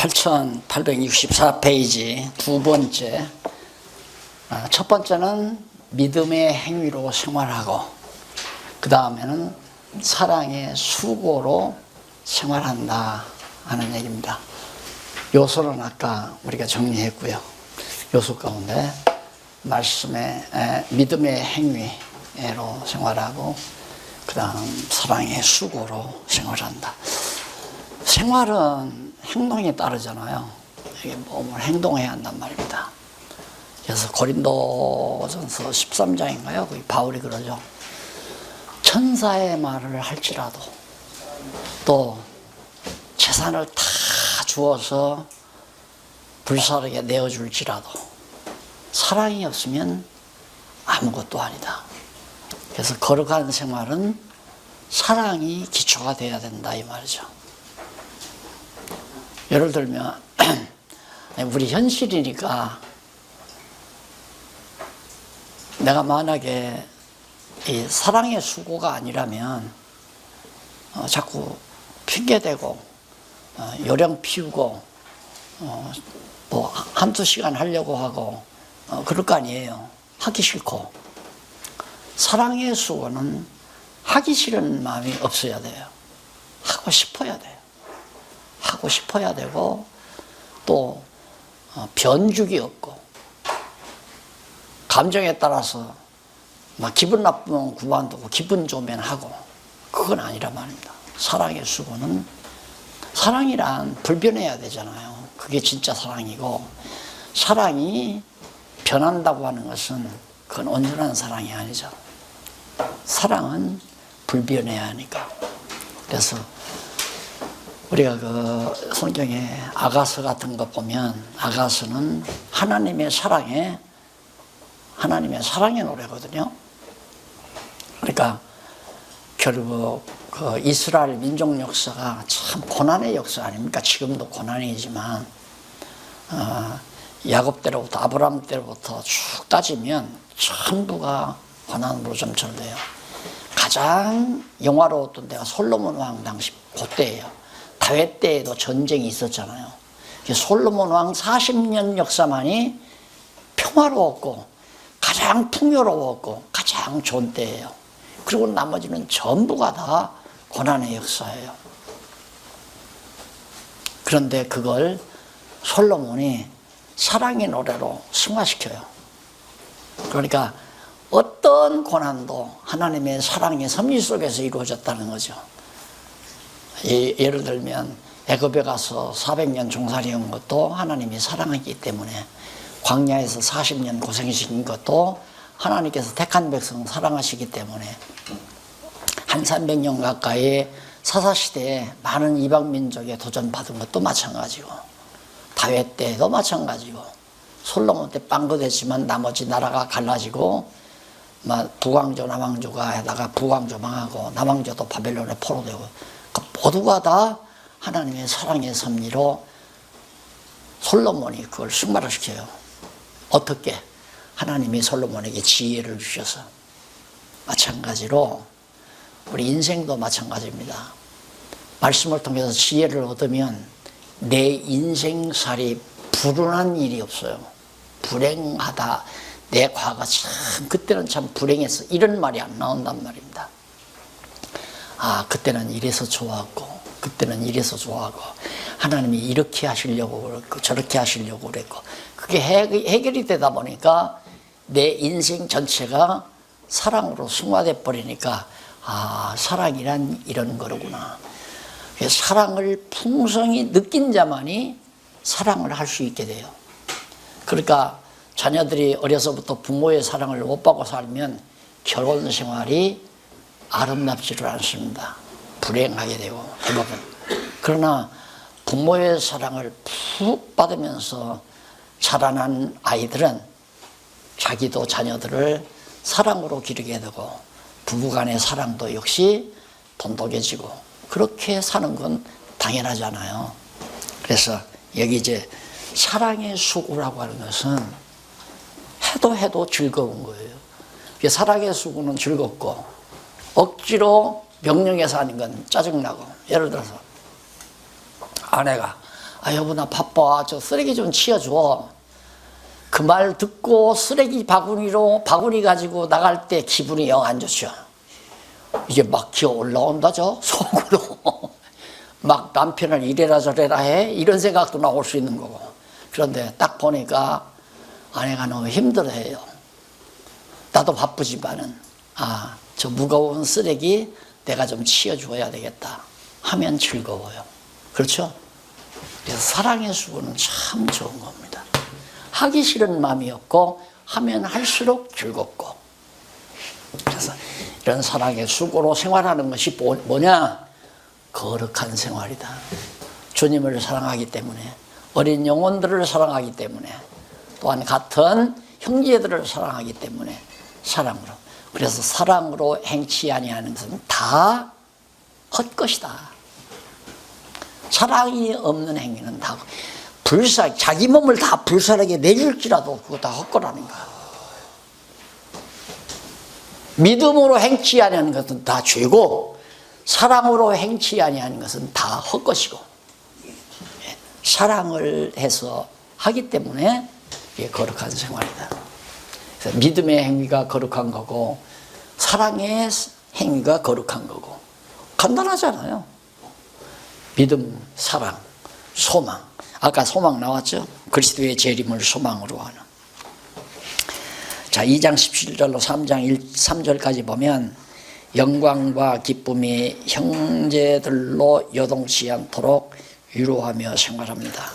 8864페이지 두 번째. 첫 번째는 믿음의 행위로 생활하고, 그 다음에는 사랑의 수고로 생활한다 하는 얘기입니다. 요소는 아까 우리가 정리했고요. 요소 가운데 말씀의 믿음의 행위로 생활하고, 그 다음 사랑의 수고로 생활한다. 생활은 행동에 따르잖아요. 이게 몸을 행동해야 한단 말입니다. 그래서 고린도전서 13장인가요? 거기 바울이 그러죠. 천사의 말을 할지라도, 또 재산을 다 주어서 불사르게 내어줄지라도 사랑이 없으면 아무것도 아니다. 그래서 거룩한 생활은 사랑이 기초가 돼야 된다, 이 말이죠. 예를 들면 우리 현실이니까, 내가 만약에 이 사랑의 수고가 아니라면 자꾸 핑계대고 요령 피우고 뭐 한두 시간 하려고 하고 그럴 거 아니에요. 하기 싫고. 사랑의 수고는 하기 싫은 마음이 없어야 돼요. 하고 싶어야 돼요. 하고 싶어야 되고, 또 변죽이 없고, 감정에 따라서 막 기분 나쁘면 그만두고 기분 좋으면 하고, 그건 아니란 말입니다. 사랑의 수고는, 사랑이란 불변해야 되잖아요. 그게 진짜 사랑이고, 사랑이 변한다고 하는 것은 그건 온전한 사랑이 아니죠. 사랑은 불변해야 하니까. 그래서 우리가 그 성경에 아가서 같은 거 보면, 아가서는 하나님의 사랑의 노래거든요. 그러니까 결국 그 이스라엘 민족 역사가 참 고난의 역사 아닙니까? 지금도 고난이지만 야곱 때로부터 아브라함 때로부터 쭉 따지면 전부가 고난으로 점철돼요. 가장 영화로웠던 때가 솔로몬 왕 당시 그때예요. 다윗 때에도 전쟁이 있었잖아요. 솔로몬 왕 40년 역사만이 평화로웠고 가장 풍요로웠고 가장 좋은 때예요. 그리고 나머지는 전부가 다 고난의 역사예요. 그런데 그걸 솔로몬이 사랑의 노래로 승화시켜요. 그러니까 어떤 고난도 하나님의 사랑의 섭리 속에서 이루어졌다는 거죠. 예를 들면 애굽에 가서 400년 종살이한 것도 하나님이 사랑하기 때문에, 광야에서 40년 고생시킨 것도 하나님께서 택한 백성 사랑하시기 때문에, 한 300년 가까이 사사시대에 많은 이방민족에 도전받은 것도 마찬가지고, 다윗 때도 마찬가지고, 솔로몬 때 빵거됐지만 나머지 나라가 갈라지고, 북왕조 남왕조가 하다가 북왕조 망하고 남왕조도 바벨론에 포로되고, 모두가 다 하나님의 사랑의 섭리로 솔로몬이 그걸 승화를 시켜요. 어떻게? 하나님이 솔로몬에게 지혜를 주셔서. 마찬가지로 우리 인생도 마찬가지입니다. 말씀을 통해서 지혜를 얻으면 내 인생살이 불운한 일이 없어요. 불행하다, 내 과거 참 그때는 참 불행했어, 이런 말이 안 나온단 말입니다. 그때는 이래서 좋았고, 그때는 이래서 좋아하고, 하나님이 이렇게 하시려고 그랬고, 저렇게 하시려고 그랬고, 그게 해결이 되다 보니까 내 인생 전체가 사랑으로 승화돼 버리니까, 사랑이란 이런 거로구나. 사랑을 풍성히 느낀 자만이 사랑을 할 수 있게 돼요. 그러니까 자녀들이 어려서부터 부모의 사랑을 못 받고 살면 결혼 생활이 아름답지를 않습니다. 불행하게 되고 대부분. 그러나 부모의 사랑을 푹 받으면서 자라난 아이들은 자기도 자녀들을 사랑으로 기르게 되고, 부부간의 사랑도 역시 돈독해지고, 그렇게 사는 건 당연하잖아요. 그래서 여기 이제 사랑의 수고라고 하는 것은 해도 즐거운 거예요. 사랑의 수고는 즐겁고, 억지로 명령해서 하는 건 짜증나고. 예를 들어서 아내가 아 여보 나 바빠 저 쓰레기 좀 치워줘. 그 말 듣고 쓰레기 바구니 가지고 나갈 때 기분이 영 안 좋죠. 이게 막 기어 올라온다 저 속으로. 막 남편을 이래라 저래라 해 이런 생각도 나올 수 있는 거고. 그런데 딱 보니까 아내가 너무 힘들어해요. 나도 바쁘지만은 아 저 무거운 쓰레기 내가 좀 치워줘야 되겠다 하면 즐거워요. 그렇죠? 그래서 사랑의 수고는 참 좋은 겁니다. 하기 싫은 마음이 없고 하면 할수록 즐겁고. 그래서 이런 사랑의 수고로 생활하는 것이 뭐냐? 거룩한 생활이다. 주님을 사랑하기 때문에, 어린 영혼들을 사랑하기 때문에, 또한 같은 형제들을 사랑하기 때문에 사랑으로. 그래서 사랑으로 행치 아니하는 것은 다 헛것이다. 사랑이 없는 행위는 다 자기 몸을 다 불살하게 내줄지라도 그거 다 헛거라는 거야. 믿음으로 행치 아니하는 것은 다 죄고 사랑으로 행치 아니하는 것은 다 헛것이고, 사랑을 해서 하기 때문에 이게 거룩한 생활이다. 그래서 믿음의 행위가 거룩한 거고 사랑의 행위가 거룩한 거고. 간단하잖아요. 믿음, 사랑, 소망. 아까 소망 나왔죠? 그리스도의 재림을 소망으로 하는. 자, 2장 17절로 3장 3절까지 보면 영광과 기쁨이 형제들로 요동치 않도록 위로하며 생활합니다.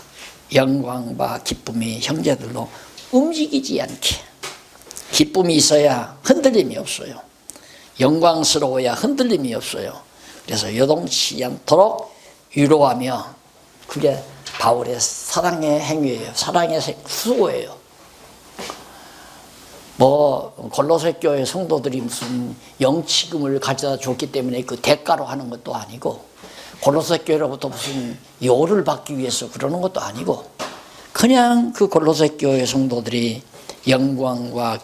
영광과 기쁨이 형제들로 움직이지 않게. 기쁨이 있어야 흔들림이 없어요. 영광스러워야 흔들림이 없어요. 그래서 요동치 않도록 위로하며, 그게 바울의 사랑의 행위예요. 사랑의 수고예요. 골로새 교회 성도들이 무슨 영치금을 가져다 줬기 때문에 그 대가로 하는 것도 아니고, 골로새 교회로부터 무슨 요를 받기 위해서 그러는 것도 아니고, 그냥 그 골로새 교회 성도들이 영광과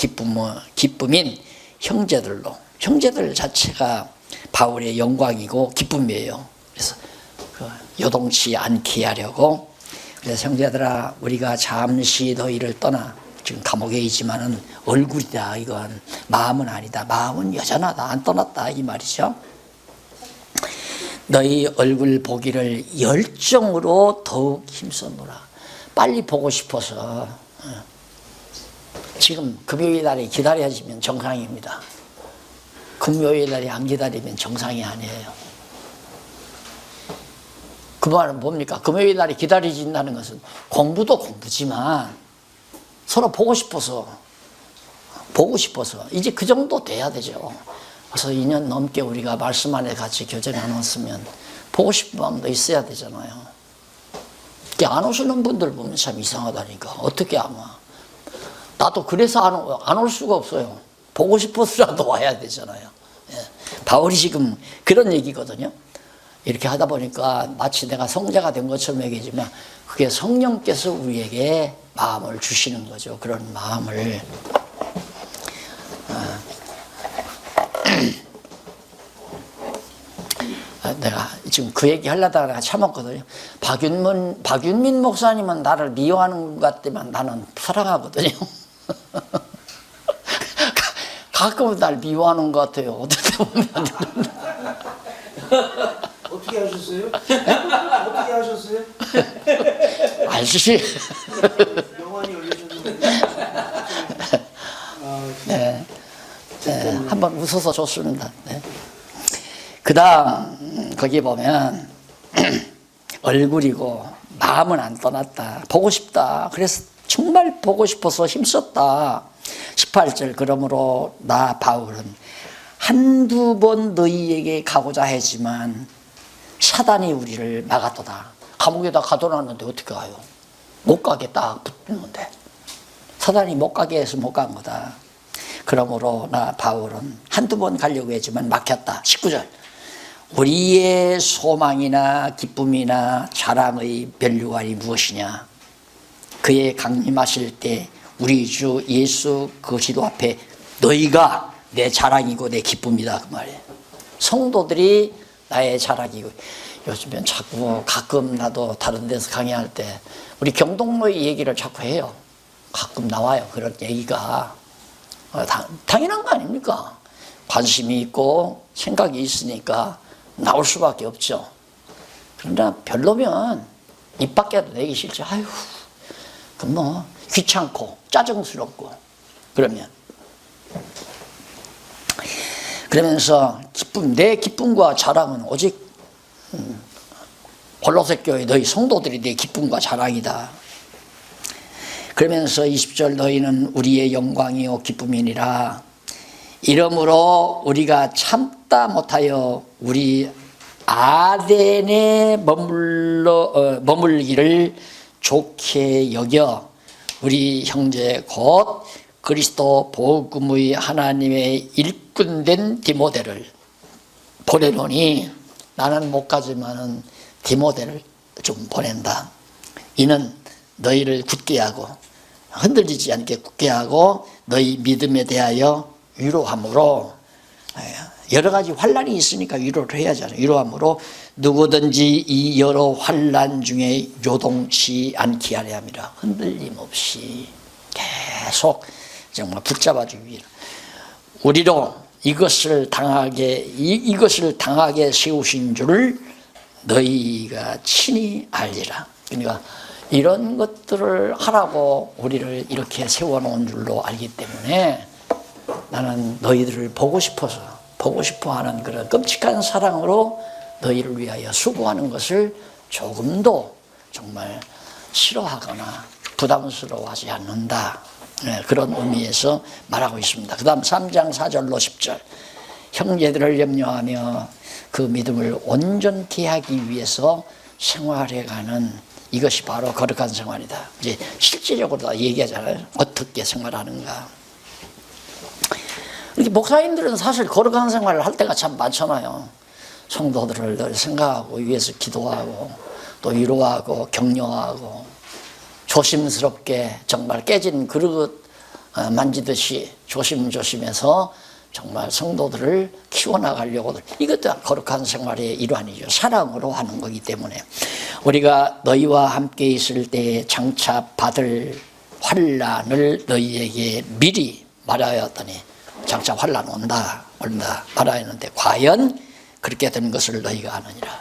기쁨인 형제들로, 형제들 자체가 바울의 영광이고 기쁨이에요. 그래서 요동치 않게 하려고. 그래서 형제들아, 우리가 잠시 너희를 떠나, 지금 감옥에 있지만은 얼굴이다, 이건 마음은 아니다. 마음은 여전하다, 안 떠났다, 이 말이죠. 너희 얼굴 보기를 열정으로 더욱 힘써노라. 빨리 보고 싶어서. 지금 금요일 날에 기다려지면 정상입니다. 금요일 날에 안 기다리면 정상이 아니에요. 그 말은 뭡니까? 금요일 날에 기다려진다는 것은 공부도 공부지만 서로 보고 싶어서 이제 그 정도 돼야 되죠. 그래서 2년 넘게 우리가 말씀 안에 같이 교제 나눴으면 보고 싶은 마음도 있어야 되잖아요. 안 오시는 분들 보면 참 이상하다니까. 어떻게 안 와? 나도 그래서 안 올 수가 없어요. 보고 싶어서라도 와야 되잖아요. 바울이 지금 그런 얘기거든요. 이렇게 하다 보니까 마치 내가 성자가 된 것처럼 얘기지만 그게 성령께서 우리에게 마음을 주시는 거죠. 그런 마음을. 내가 지금 그 얘기 하려다가 내가 참았거든요. 박윤민 목사님은 나를 미워하는 것 같지만 나는 사랑하거든요. 가끔은 날 미워하는 것 같아요. 어떻게 보면. 어떻게 하셨어요? 어떻게 하셨어요? 알지. 영원히 올리셨는데. 네. 한번 웃어서 좋습니다. 네. 그 다음, 거기 보면, 얼굴이고, 마음은 안 떠났다. 보고 싶다. 그래서 정말 보고 싶어서 힘썼다. 18절, 그러므로 나 바울은 한두 번 너희에게 가고자 했지만, 사단이 우리를 막았도다. 감옥에다 가둬놨는데 어떻게 가요? 못 가게 딱 붙는데. 사단이 못 가게 해서 못 간 거다. 그러므로 나 바울은 한두 번 가려고 했지만 막혔다. 19절. 우리의 소망이나 기쁨이나 자랑의 면류관이 무엇이냐? 그의 강림하실 때 우리 주 예수 그리스도 앞에 너희가 내 자랑이고 내 기쁨이다, 그 말이에요. 성도들이 나의 자랑이고. 요즘엔 자꾸 가끔 나도 다른 데서 강의할 때 우리 경동로의 얘기를 자꾸 해요. 가끔 나와요. 그런 얘기가. 당연한 거 아닙니까? 관심이 있고 생각이 있으니까 나올 수밖에 없죠. 그러나 별로면 입 밖에도 내기 싫죠. 아휴, 그 뭐 귀찮고 짜증스럽고 그러면서 내 기쁨과 자랑은 오직 골로새 교회 너희 성도들이 내 기쁨과 자랑이다. 그러면서 20절 너희는 우리의 영광이요 기쁨이니라. 이러므로 우리가 참다 못하여 우리 아덴에 머물기를 좋게 여겨 우리 형제 곧 그리스도 복음의 하나님의 일꾼된 디모데를 보내노니 나는 못 가지만은 디모데를 좀 보낸다. 이는 너희를 굳게 하고 흔들리지 않게 굳게 하고 너희 믿음에 대하여 위로함으로 여러 가지 환란이 있으니까 위로를 해야잖아요. 위로함으로 누구든지 이 여러 환란 중에 요동치 않게 하려 함이라. 흔들림 없이 계속 정말 붙잡아주기 위해 우리로 이것을 당하게 세우신 줄을 너희가 친히 알리라. 그러니까 이런 것들을 하라고 우리를 이렇게 세워놓은 줄로 알기 때문에 나는 너희들을 보고 싶어하는 그런 끔찍한 사랑으로 너희를 위하여 수고하는 것을 조금도 정말 싫어하거나 부담스러워하지 않는다. 그런 의미에서 말하고 있습니다. 그 다음 3장 4절로 10절 형제들을 염려하며 그 믿음을 온전케 하기 위해서 생활해가는 이것이 바로 거룩한 생활이다. 이제 실질적으로 다 얘기하잖아요. 어떻게 생활하는가. 이렇게 목사님들은 사실 거룩한 생활을 할 때가 참 많잖아요. 성도들을 늘 생각하고 위해서 기도하고 또 위로하고 격려하고 조심스럽게 정말 깨진 그릇 만지듯이 조심조심해서 정말 성도들을 키워나가려고 이것도 거룩한 생활의 일환이죠. 사랑으로 하는 거기 때문에 우리가 너희와 함께 있을 때 장차 받을 환란을 너희에게 미리 말하였더니 장차 환란 온다 말하였는데 과연 그렇게 된 것을 너희가 아느니라.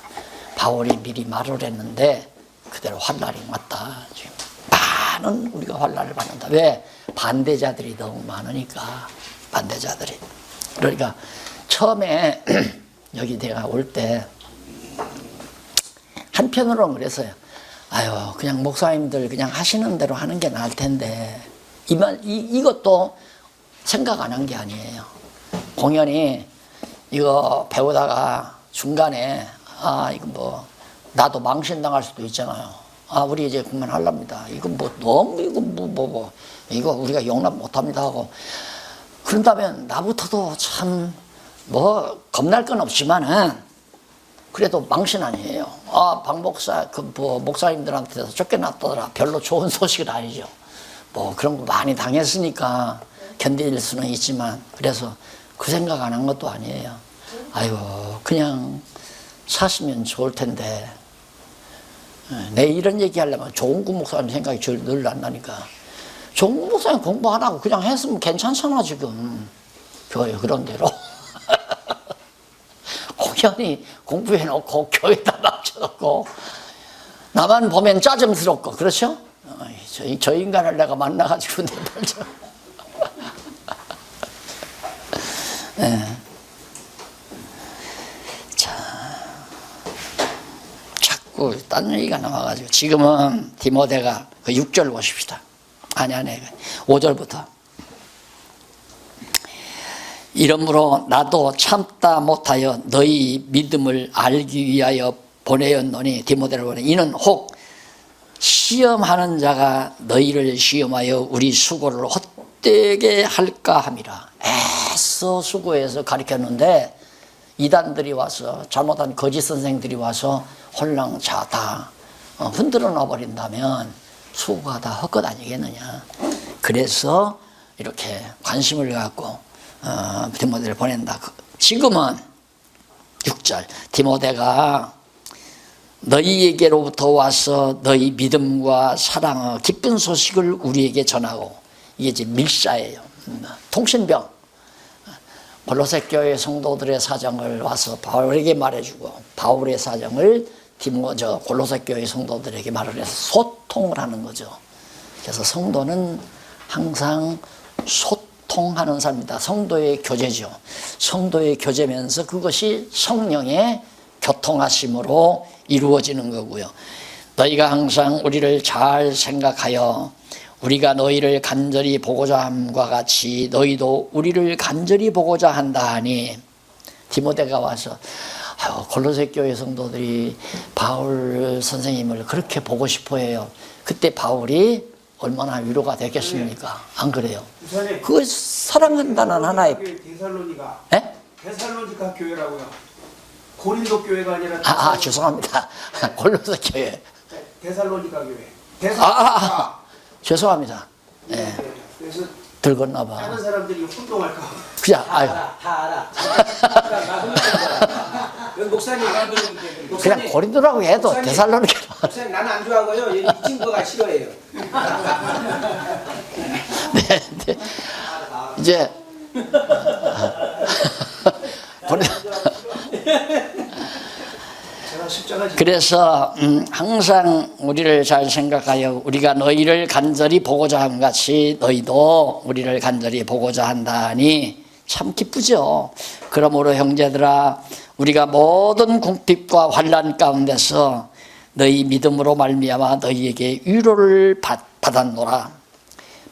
바울이 미리 말을 했는데 그대로 환란이 왔다. 지금 많은 우리가 환란을 받는다. 왜? 반대자들이 너무 많으니까. 반대자들이. 그러니까 처음에 여기 내가 올 때 한편으로는 그랬어요. 아유 그냥 목사님들 그냥 하시는 대로 하는 게 나을 텐데 이것도 생각 안 한 게 아니에요. 공연이 이거 배우다가 중간에 이거 뭐 나도 망신당할 수도 있잖아요. 우리 이제 그만하랍니다. 이거 뭐 너무 이거 우리가 용납 못합니다 하고 그런다면 나부터도 참 뭐 겁날 건 없지만은 그래도 망신 아니에요. 박 목사 목사님들한테서 쫓겨났더라. 별로 좋은 소식은 아니죠. 뭐 그런 거 많이 당했으니까 견딜 수는 있지만 그래서 그 생각 안 한 것도 아니에요. 아이고 그냥 사시면 좋을 텐데 내 이런 얘기 하려면 조은구 목사님 생각이 늘 난다니까. 조은구 목사님 공부 안 하고 그냥 했으면 괜찮잖아 지금. 교회 그런 대로. 공연히 공부해놓고 교회에다 맞춰놓고 나만 보면 짜증스럽고 그렇죠? 저 인간을 내가 만나가지고 내발죠. 네. 자, 자꾸 딴 얘기가 나와가지고 지금은 디모데가 그 6절 보십시다. 아니 5절부터 이러므로 나도 참다 못하여 너희 믿음을 알기 위하여 보내었노니 디모데를 보내 이는 혹 시험하는 자가 너희를 시험하여 우리 수고를 헛되게 할까 함이라. 애써 수고해서 가르쳤는데 이단들이 와서 잘못한 거짓 선생들이 와서 홀랑차 다 흔들어 놔버린다면 수고가 다 헛것 아니겠느냐. 그래서 이렇게 관심을 갖고 디모데를 보낸다. 지금은 6절 디모데가 너희에게로부터 와서 너희 믿음과 사랑의 기쁜 소식을 우리에게 전하고, 이게 이제 밀사예요. 통신병. 골로새 교회 성도들의 사정을 와서 바울에게 말해주고, 바울의 사정을 골로새 교회 성도들에게 말을 해서 소통을 하는 거죠. 그래서 성도는 항상 소통하는 사람입니다. 성도의 교제죠. 성도의 교제면서 그것이 성령의 교통하심으로 이루어지는 거고요. 너희가 항상 우리를 잘 생각하여 우리가 너희를 간절히 보고자 함과 같이 너희도 우리를 간절히 보고자 한다 하니, 디모데가 와서 골로새 교회 성도들이 바울 선생님을 그렇게 보고 싶어 해요. 그때 바울이 얼마나 위로가 되겠습니까? 안 그래요? 부산에 그거 사랑한다는 하나의 데살로니가 예? 데살로니가 교회라고요. 고린도 교회가 아니라 죄송합니다. 골로새 교회. 데살로니가 교회. 데살로니가. 죄송합니다. 예. 네. 그래서 들었나 봐. 다른 사람들이 혼동할까 봐. 그냥 아유. 다 알아. 목사님, 그냥 고린도라고 해도 목사님, 데살로니가. 목사님 나는 안 좋아하고요. 이 친구가 싫어해요. 네, 네. 이제 제가 십자가 그래서 항상 우리를 잘 생각하여 우리가 너희를 간절히 보고자 함 같이 너희도 우리를 간절히 보고자 한다니 참 기쁘죠. 그러므로 형제들아, 우리가 모든 궁핍과 환난 가운데서 너희 믿음으로 말미암아 너희에게 위로를 받았노라.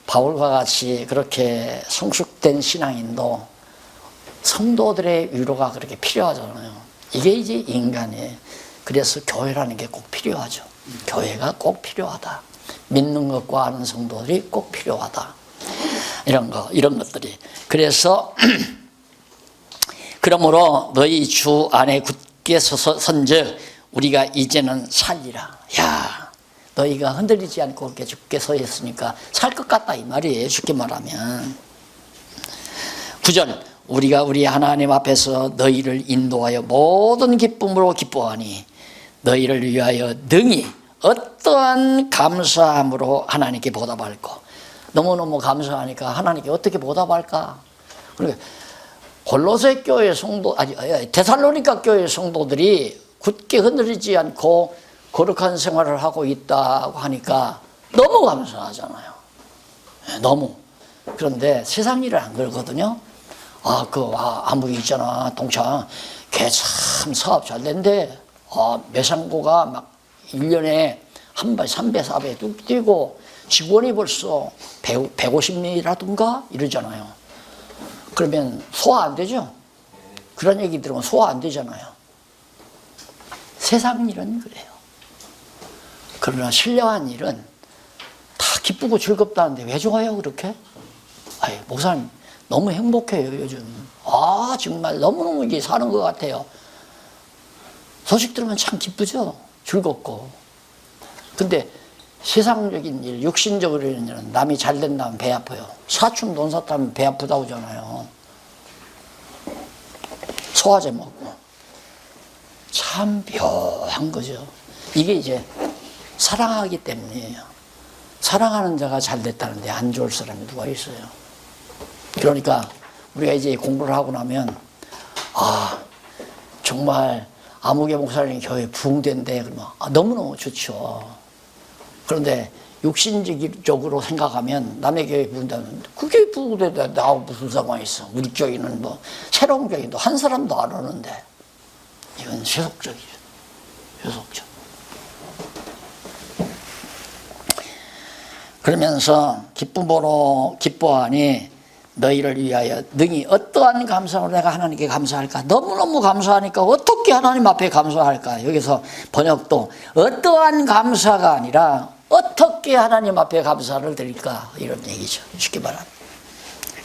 바울과 같이 그렇게 성숙된 신앙인도 성도들의 위로가 그렇게 필요하잖아요. 이게 이제 인간이에요. 그래서 교회라는 게 꼭 필요하죠. 교회가 꼭 필요하다. 믿는 것과 아는 성도들이 꼭 필요하다. 이런 것들이. 그래서 그러므로 너희 주 안에 굳게 선즉 우리가 이제는 살리라. 야, 너희가 흔들리지 않고 그렇게 굳게 서 있으니까 살 것 같다 이 말이에요. 쉽게 말하면. 9절, 우리가 우리 하나님 앞에서 너희를 인도하여 모든 기쁨으로 기뻐하니 너희를 위하여 능히 어떠한 감사함으로 하나님께 보답할까. 너무너무 감사하니까 하나님께 어떻게 보답할까. 그러니까 골로새 교회 성도, 데살로니가 교회 성도들이 굳게 흔들리지 않고 거룩한 생활을 하고 있다고 하니까 너무 감사하잖아요. 너무. 그런데 세상 일은 안 그러거든요. 아무기 있잖아, 동창. 걔 참 사업 잘 된대. 매상고가 막 1년에 한 발 3배, 4배 뚝 뛰고 직원이 벌써 150명이라든가 이러잖아요. 그러면 소화 안 되죠? 그런 얘기 들으면 소화 안 되잖아요. 세상 일은 그래요. 그러나 신령한 일은 다 기쁘고 즐겁다는데 왜 좋아요, 그렇게? 목사님, 너무 행복해요, 요즘. 정말 너무너무 이게 사는 것 같아요. 소식 들으면 참 기쁘죠? 즐겁고. 근데 세상적인 일, 육신적으로 이런 일은 남이 잘 된다면 배 아파요. 사촌 돈 샀다면 배 아프다고 하잖아요. 소화제 먹고. 참 묘한 거죠. 이게 이제 사랑하기 때문이에요. 사랑하는 자가 잘 됐다는데 안 좋을 사람이 누가 있어요. 그러니까 우리가 이제 공부를 하고 나면 정말 아무개 목사님 교회 부흥된대 그러면 너무너무 좋죠. 그런데 육신적으로 생각하면 남의 교회 부흥되면 그게 부흥되다 나하고 무슨 상관이 있어. 우리 교회는 뭐 새로운 교회도 한 사람도 안 오는데 이건 세속적이죠. 세속적. 그러면서 기쁨으로 기뻐하니 너희를 위하여 능히 어떠한 감사로 내가 하나님께 감사할까. 너무너무 감사하니까 어떻게 하나님 앞에 감사할까. 여기서 번역도 어떠한 감사가 아니라 어떻게 하나님 앞에 감사를 드릴까 이런 얘기죠. 쉽게 말하면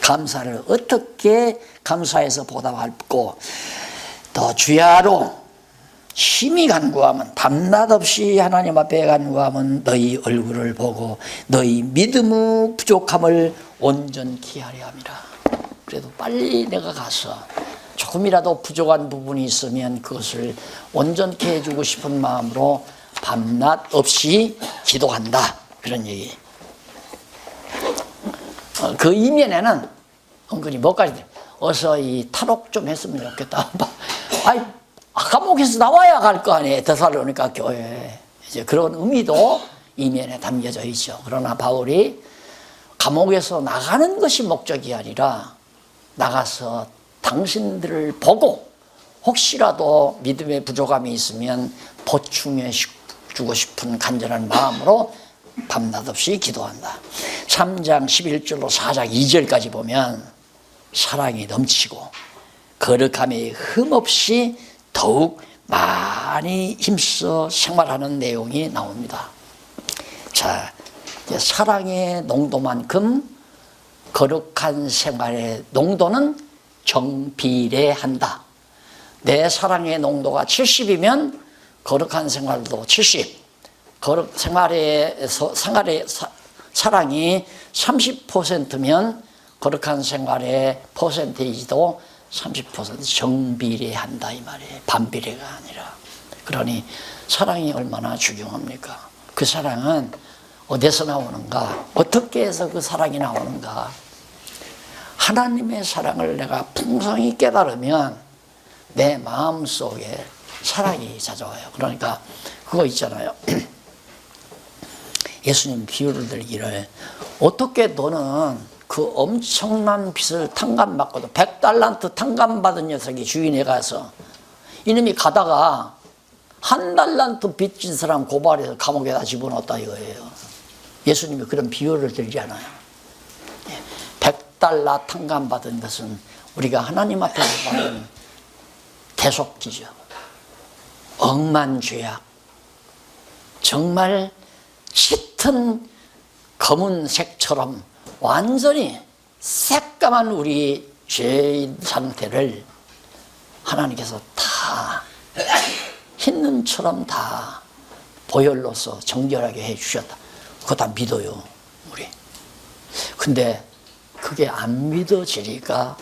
감사를 어떻게 감사해서 보답할고, 또 주야로 심히 간구하면, 밤낮 없이 하나님 앞에 간구하면 너희 얼굴을 보고 너희 믿음의 부족함을 온전케 하려 함이라. 그래도 빨리 내가 가서 조금이라도 부족한 부분이 있으면 그것을 온전케 해주고 싶은 마음으로 밤낮 없이 기도한다. 그런 얘기. 그 이면에는 은근히 뭐까지 돼. 어서 이 탈옥 좀 했으면 좋겠다. 아이, 감옥에서 나와야 갈 거 아니에요. 데살로니가 교회에. 이제 그런 의미도 이면에 담겨져 있죠. 그러나 바울이 감옥에서 나가는 것이 목적이 아니라 나가서 당신들을 보고 혹시라도 믿음의 부족함이 있으면 보충해 주고 싶은 간절한 마음으로 밤낮 없이 기도한다. 3장 11절로 4장 2절까지 보면 사랑이 넘치고 거룩함이 흠없이 더욱 많이 힘써 생활하는 내용이 나옵니다. 자, 사랑의 농도만큼 거룩한 생활의 농도는 정비례한다. 내 사랑의 농도가 70이면 거룩한 생활도 70. 거룩 생활에서 사랑이 30%면 거룩한 생활의 퍼센테이지도 30% 정비례한다 이 말이에요. 반비례가 아니라. 그러니 사랑이 얼마나 중요합니까? 그 사랑은 어디서 나오는가? 어떻게 해서 그 사랑이 나오는가? 하나님의 사랑을 내가 풍성히 깨달으면 내 마음속에 사랑이 찾아와요. 그러니까 그거 있잖아요. 예수님 비유를 들기를 어떻게 너는 그 엄청난 빚을 탕감받고도 100달란트 탕감받은 녀석이 주인에 가서 이놈이 가다가 1달란트 빚진 사람 고발해서 감옥에다 집어넣었다 이거예요. 예수님이 그런 비유를 들잖아요. 100달러 탕감받은 것은 우리가 하나님 앞에서 받는 대속지죠. 억만죄악. 정말 짙은 검은색처럼 완전히 새까만 우리 죄인 상태를 하나님께서 다 흰 눈처럼 다 보혈로서 정결하게 해주셨다. 그거 다 믿어요, 우리. 근데 그게 안 믿어지니까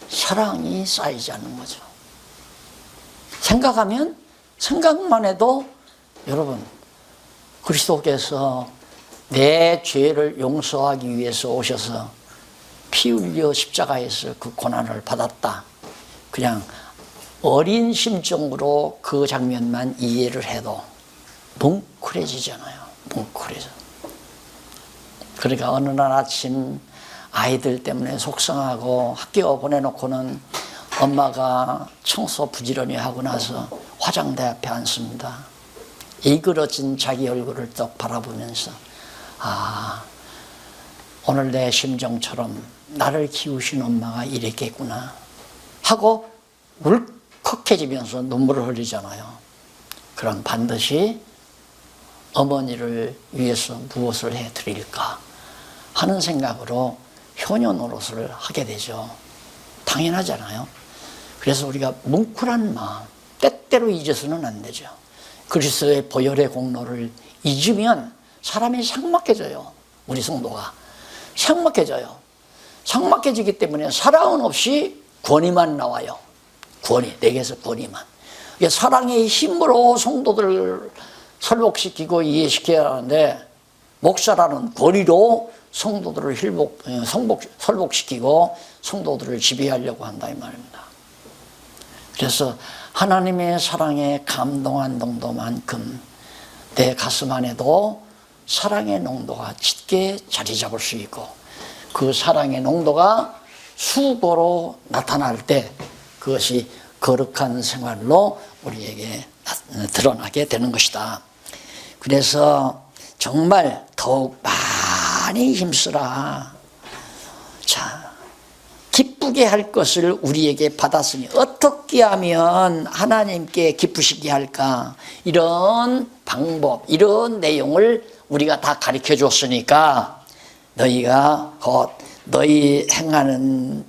사랑이 쌓이지 않는 거죠. 생각하면, 생각만 해도 여러분, 그리스도께서 내 죄를 용서하기 위해서 오셔서 피 흘려 십자가에서 그 고난을 받았다. 그냥 어린 심정으로 그 장면만 이해를 해도 뭉클해지잖아요. 뭉클해져. 그러니까 어느 날 아침 아이들 때문에 속상하고 학교 보내놓고는 엄마가 청소 부지런히 하고 나서 화장대 앞에 앉습니다. 이그러진 자기 얼굴을 떡 바라보면서 아, 오늘 내 심정처럼 나를 키우신 엄마가 이랬겠구나 하고 울컥해지면서 눈물을 흘리잖아요. 그럼 반드시 어머니를 위해서 무엇을 해드릴까 하는 생각으로 효녀 노릇을 하게 되죠. 당연하잖아요. 그래서 우리가 뭉클한 마음 때때로 잊어서는 안 되죠. 그리스도의 보혈의 공로를 잊으면 사람이 삭막해져요. 우리 성도가 삭막해져요. 삭막해지기 때문에 사랑은 없이 권위만 나와요. 권위, 내게서 권위만. 사랑의 힘으로 성도들을 설복시키고 이해시켜야 하는데 목사라는 권위로 성도들을 설복시키고 성도들을 지배하려고 한다 이 말입니다. 그래서 하나님의 사랑에 감동한 농도만큼 내 가슴 안에도 사랑의 농도가 짙게 자리 잡을 수 있고 그 사랑의 농도가 수고로 나타날 때 그것이 거룩한 생활로 우리에게 드러나게 되는 것이다. 그래서 정말 더욱 많이 힘쓰라. 자, 기쁘게 할 것을 우리에게 받았으니 어떻게 하면 하나님께 기쁘시게 할까? 이런 방법, 이런 내용을 우리가 다 가르쳐 줬으니까 너희가 곧 너희 행하는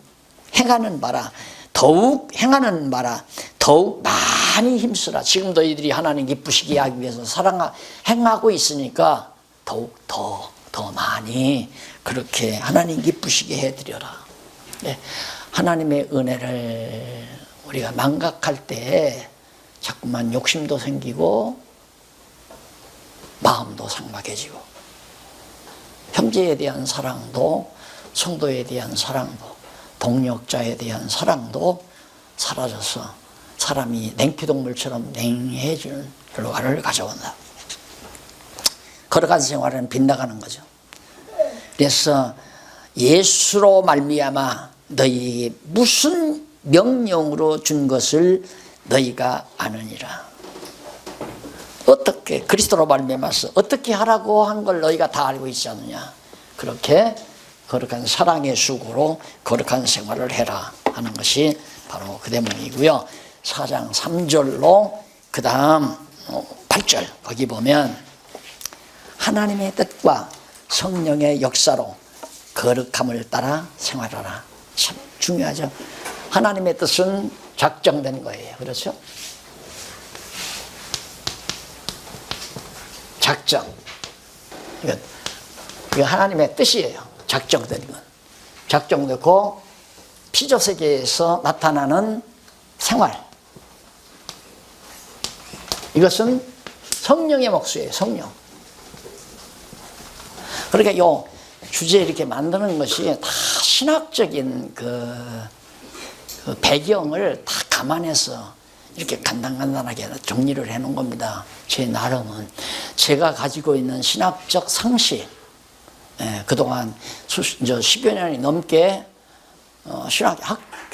바라 더욱 행하는 바라 더욱 많이 힘쓰라. 지금 너희들이 하나님 기쁘시게 하기 위해서 행하고 있으니까 더욱 더 많이 그렇게 하나님 기쁘시게 해드려라. 네, 하나님의 은혜를 우리가 망각할 때 자꾸만 욕심도 생기고 마음도 삭막해지고 형제에 대한 사랑도 성도에 대한 사랑도 동력자에 대한 사랑도 사라져서 사람이 냉피동물처럼 냉해지는 결과를 가져온다. 거룩한 생활은 빗나가는 거죠. 그래서 예수로 말미암아 너희에게 무슨 명령으로 준 것을 너희가 아느니라. 어떻게 그리스도로 말미암아서 어떻게 하라고 한 걸 너희가 다 알고 있지 않느냐. 그렇게 거룩한 사랑의 수고로 거룩한 생활을 해라 하는 것이 바로 그 대목이고요. 4장 3절로 그 다음 8절 거기 보면 하나님의 뜻과 성령의 역사로 거룩함을 따라 생활하라. 참 중요하죠. 하나님의 뜻은 작정된 거예요. 그렇죠? 작정. 이거 하나님의 뜻이에요. 작정된 건. 작정되고 피조세계에서 나타나는 생활. 이것은 성령의 몫이에요. 성령. 그러니까 요 주제 이렇게 만드는 것이 다 신학적인 그 배경을 다 감안해서 이렇게 간단하게 정리를 해놓은 겁니다. 제 나름은 제가 가지고 있는 신학적 상식, 그동안 10여 년이 넘게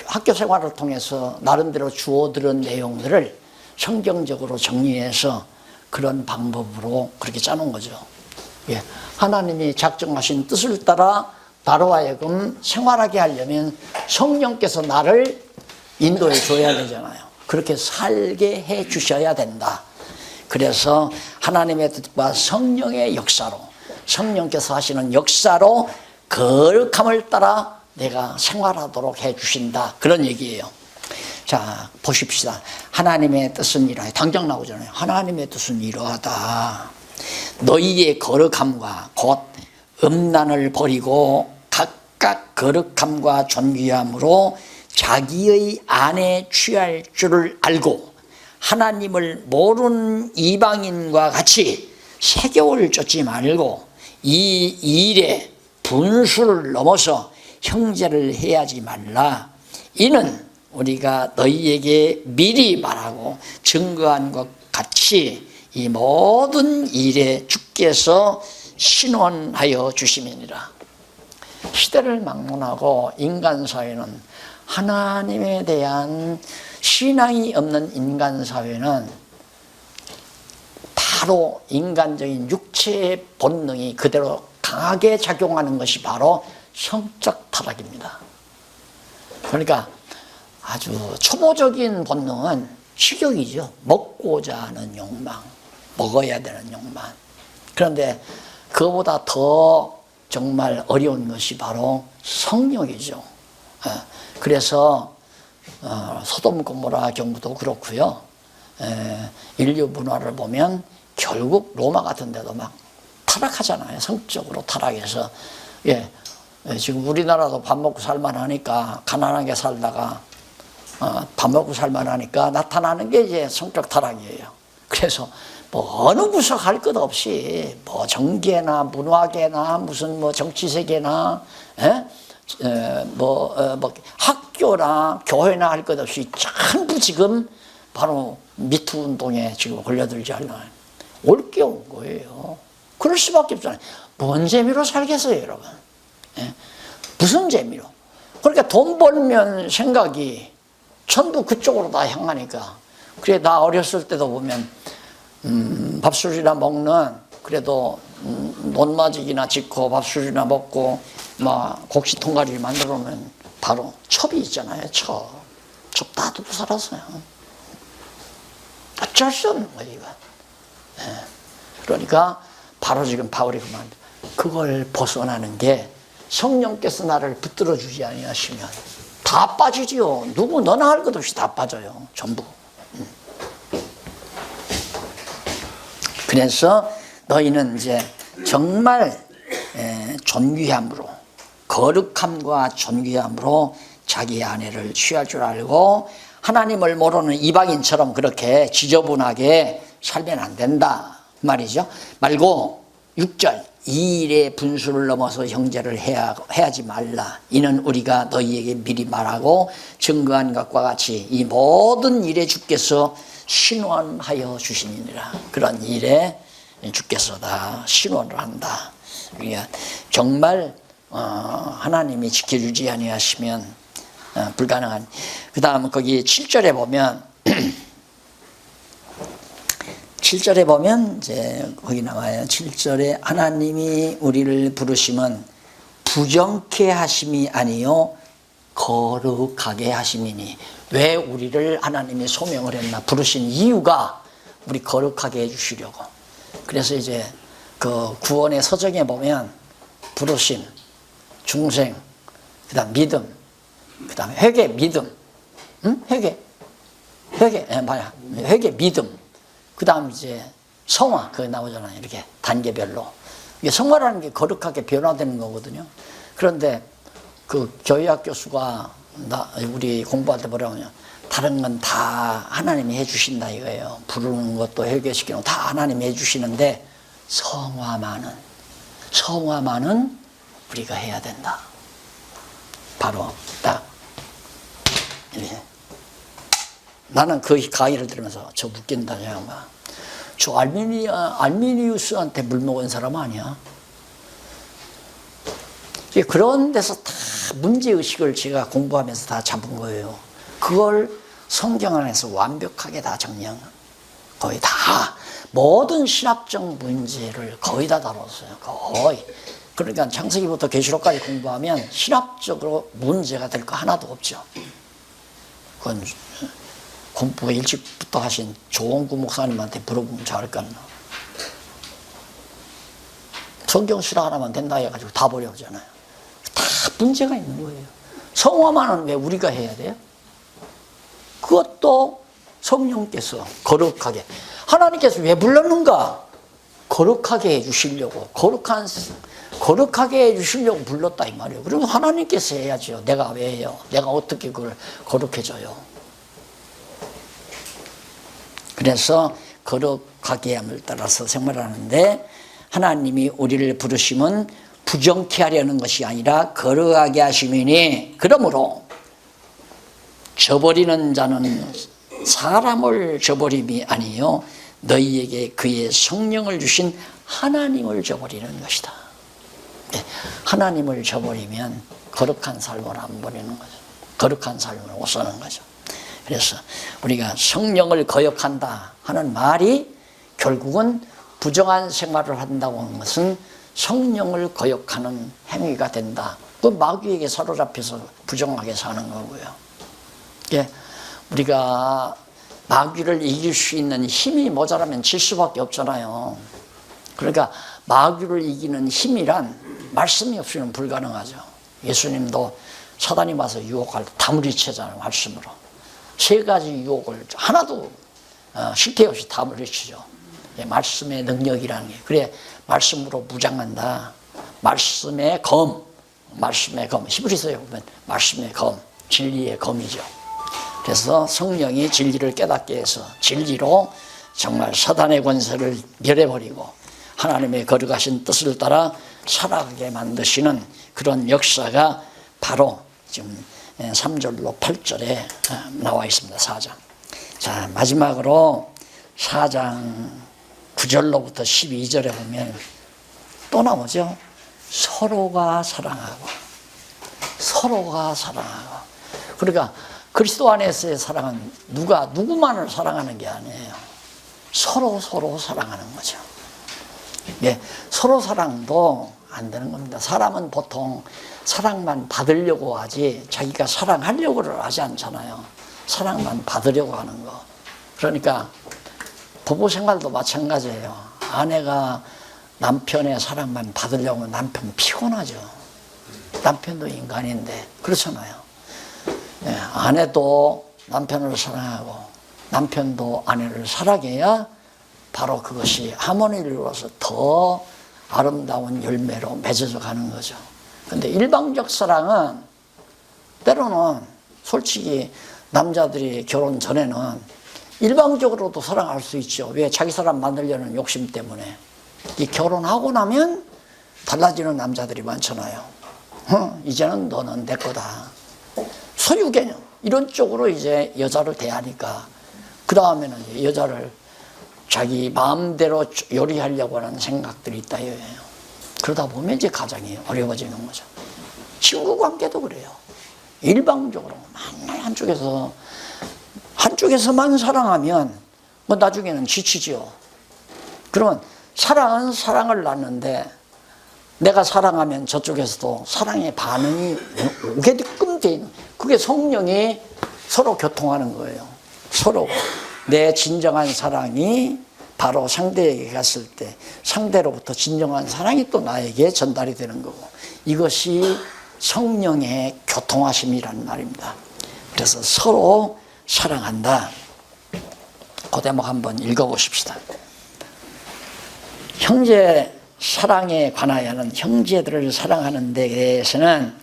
학교 생활을 통해서 나름대로 주워들은 내용들을 성경적으로 정리해서 그런 방법으로 그렇게 짜놓은 거죠. 예. 하나님이 작정하신 뜻을 따라 나로 하여금 생활하게 하려면 성령께서 나를 인도해 줘야 되잖아요. 그렇게 살게 해 주셔야 된다. 그래서 하나님의 뜻과 성령의 역사로, 성령께서 하시는 역사로 거룩함을 따라 내가 생활하도록 해 주신다. 그런 얘기예요. 자, 보십시다. 하나님의 뜻은 이러하다. 당장 나오잖아요. 하나님의 뜻은 이러하다. 너희의 거룩함과 곧 음란을 버리고 각각 거룩함과 존귀함으로 자기의 안에 취할 줄을 알고 하나님을 모르는 이방인과 같이 세교를 쫓지 말고 이 일에 분수를 넘어서 형제를 해하지 말라. 이는 우리가 너희에게 미리 말하고 증거한 것 같이 이 모든 일에 주께서 신원하여 주심이니라. 시대를 막론하고 인간 사회는 하나님에 대한 신앙이 없는 인간 사회는 바로 인간적인 육체의 본능이 그대로 강하게 작용하는 것이 바로 성적 타락입니다. 그러니까 아주 초보적인 본능은 식욕이죠. 먹고자 하는 욕망, 먹어야 되는 욕망. 그런데 그거보다 더 정말 어려운 것이 바로 성욕이죠. 그래서 소돔 고모라 경우도 그렇고요. 인류 문화를 보면 결국 로마 같은 데도 막 타락하잖아요. 성적으로 타락해서. 지금 우리나라도 밥 먹고 살만하니까 가난하게 살다가 밥 먹고 살만하니까 나타나는 게 이제 성적 타락이에요. 그래서 뭐 어느 구석 할 것 없이 뭐 정계나 문화계나 무슨 뭐 정치세계나 뭐 학교나 교회나 할 것 없이 전부 지금 바로 미투 운동에 지금 걸려들지 않나요? 올 게 온 거예요. 그럴 수밖에 없잖아요. 뭔 재미로 살겠어요, 여러분? 무슨 재미로? 그러니까 돈 벌면 생각이 전부 그쪽으로 다 향하니까. 그래, 나 어렸을 때도 보면 밥술이나 먹는, 그래도 논마직이나 짓고 밥술이나 먹고 막 곡식통가리를 만들어 놓으면 바로 첩이 있잖아요. 첩 다 두고 살았어요. 어쩔 수 없는 거예요, 이건. 그러니까 바로 지금 바울이 그만 그걸 벗어나는 게 성령께서 나를 붙들어 주지 아니하시면 다 빠지지요. 누구 너나 할 것 없이 다 빠져요. 전부. 그래서 너희는 이제 정말 존귀함으로, 거룩함과 존귀함으로 자기 아내를 취할 줄 알고 하나님을 모르는 이방인처럼 그렇게 지저분하게 살면 안 된다 말이죠. 말고 6절 이 일의 분수를 넘어서 형제를 해하지 말라. 이는 우리가 너희에게 미리 말하고 증거한 것과 같이 이 모든 일에 주께서 신원하여 주시니라. 그런 일에 주께서 다 신원을 한다. 우리가 정말 하나님이 지켜주지 아니하시면 불가능한. 그 다음 거기 7절에 보면 7절에 보면 이제 거기 나와요. 7절에 하나님이 우리를 부르심은 부정케 하심이 아니요 거룩하게 하심이니. 왜 우리를 하나님이 소명을 했나? 부르신 이유가 우리 거룩하게 해주시려고. 그래서 이제 그 구원의 서정에 보면 부르심, 중생, 그 다음 믿음, 그 다음에 회개, 믿음, 회개, 회개, 믿음, 그 다음 이제 성화, 그게 나오잖아요. 이렇게 단계별로. 이게 성화라는 게 거룩하게 변화되는 거거든요. 그런데 그 교회학 교수가 우리 공부할 때 뭐라고 하냐. 다른 건 다 하나님이 해주신다 이거예요. 부르는 것도 회개시키는 거 다 하나님이 해주시는데 성화만은 우리가 해야 된다. 바로 딱 이렇게. 나는 그 강의를 들으면서 저 웃긴다. 저 알미니우스한테 물 먹은 사람 아니야? 그런 데서 다 문제의식을 제가 공부하면서 다 잡은 거예요. 그걸 성경 안에서 완벽하게 다 정리한 거의 다 모든 신학적 문제를 거의 다 다뤘어요. 거의. 그러니까 창세기부터 계시록까지 공부하면 신학적으로 문제가 될 거 하나도 없죠. 그건 공부 일찍부터 하신 조원구 목사님한테 물어보면 잘할 거 아니에요. 성경 신학 하나만 된다 해가지고 다 버려오잖아요. 다 문제가 있는 거예요. 성화만은 왜 우리가 해야 돼요? 그것도 성령께서 거룩하게. 하나님께서 왜 불렀는가? 거룩하게 해주시려고. 거룩하게 해주시려고 불렀다 이 말이에요. 그러면 하나님께서 해야죠. 내가 왜 해요? 내가 어떻게 그걸 거룩해져요? 그래서 거룩하게 함을 따라서 생활하는데 하나님이 우리를 부르심은 부정케 하려는 것이 아니라 거룩하게 하심이니 그러므로 저버리는 자는 사람을 저버림이 아니요 너희에게 그의 성령을 주신 하나님을 저버리는 것이다. 하나님을 저버리면 거룩한 삶을 안 보내는 거죠. 거룩한 삶을 못 사는 거죠. 그래서 우리가 성령을 거역한다 하는 말이 결국은 부정한 생활을 한다고 하는 것은 성령을 거역하는 행위가 된다. 그 마귀에게 사로잡혀서 부정하게 사는 거고요. 예, 우리가 마귀를 이길 수 있는 힘이 모자라면 질 수밖에 없잖아요. 그러니까 마귀를 이기는 힘이란 말씀이 없이는 불가능하죠. 예수님도 사단이 와서 유혹할 때 다 물리치잖아요. 말씀으로. 3가지 유혹을 하나도 실패 없이 다 물리치죠. 예, 말씀의 능력이라는 게. 그래, 말씀으로 무장한다. 말씀의 검. 히브리서에 보면 말씀의 검. 진리의 검이죠. 그래서 성령이 진리를 깨닫게 해서 진리로 정말 사단의 권세를 멸해버리고 하나님의 거룩하신 뜻을 따라 살아가게 만드시는 그런 역사가 바로 지금 3절로 8절에 나와 있습니다. 4장. 자, 마지막으로 4장 9절로부터 12절에 보면 또 나오죠. 서로가 사랑하고. 그러니까 그리스도 안에서의 사랑은 누구만을 사랑하는 게 아니에요. 서로 사랑하는 거죠. 예, 서로 사랑도 안 되는 겁니다. 사람은 보통 사랑만 받으려고 하지 자기가 사랑하려고를 하지 않잖아요. 사랑만 받으려고 하는 거. 그러니까 부부 생활도 마찬가지예요. 아내가 남편의 사랑만 받으려고 하면 남편 피곤하죠. 남편도 인간인데 그렇잖아요. 예, 아내도 남편을 사랑하고 남편도 아내를 사랑해야 바로 그것이 하모니를 이루어서 더 아름다운 열매로 맺어져 가는 거죠. 근데 일방적 사랑은 때로는 솔직히 남자들이 결혼 전에는 일방적으로도 사랑할 수 있죠. 왜? 자기 사람 만들려는 욕심 때문에. 이 결혼하고 나면 달라지는 남자들이 많잖아요. 이제는 너는 내 거다. 소유 개념. 이런 쪽으로 이제 여자를 대하니까 그 다음에는 여자를 자기 마음대로 요리하려고 하는 생각들이 있다 이거예요. 그러다 보면 이제 가정이 어려워지는 거죠. 친구 관계도 그래요. 일방적으로 맨날 한쪽에서만 사랑하면 뭐 나중에는 지치죠. 그러면 사랑은 사랑을 낳는데 내가 사랑하면 저쪽에서도 사랑의 반응이 오게끔 돼 있는, 그게 성령이 서로 교통하는 거예요. 서로 내 진정한 사랑이 바로 상대에게 갔을 때 상대로부터 진정한 사랑이 또 나에게 전달이 되는 거고, 이것이 성령의 교통하심이라는 말입니다. 그래서 서로 사랑한다. 그 대목 한번 읽어보십시다. 형제 사랑에 관하여는 형제들을 사랑하는 데 대해서는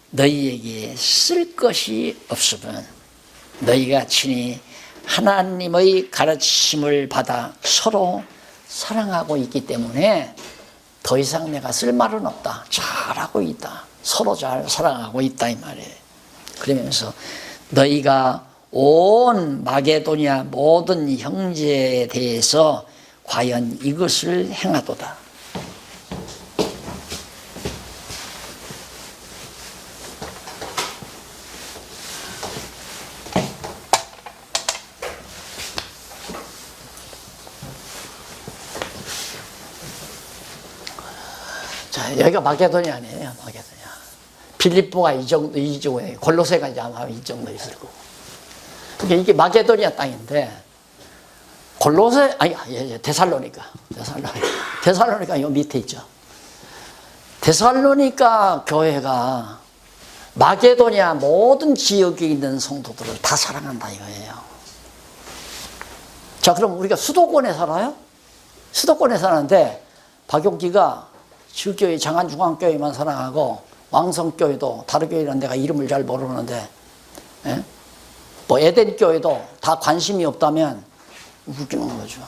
너희에게 쓸 것이 없으면 너희가 친히 하나님의 가르침을 받아 서로 사랑하고 있기 때문에 더 이상 내가 쓸 말은 없다. 잘하고 있다. 서로 잘 사랑하고 있다 이 말이에요. 그러면서 너희가 온 마게도냐 모든 형제에 대해서 과연 이것을 행하도다. 자, 여기가 마게도냐 아니에요. 마게도냐. 빌립보가 이 정도에, 골로새가 이제 아마 이 정도 있을 거고. 그러니까 이게 마게도냐 땅인데, 골로새, 데살로니가 요 밑에 있죠. 데살로니가 교회가 마게도냐 모든 지역에 있는 성도들을 다 사랑한다 이거예요. 자, 그럼 우리가 수도권에 살아요? 수도권에 사는데 박용기가 실교회 장안중앙교회만 사랑하고 왕성교회도 다른 교회는 내가 이름을 잘 모르는데, 예? 뭐 에덴교회도 다 관심이 없다면 웃기는 거죠.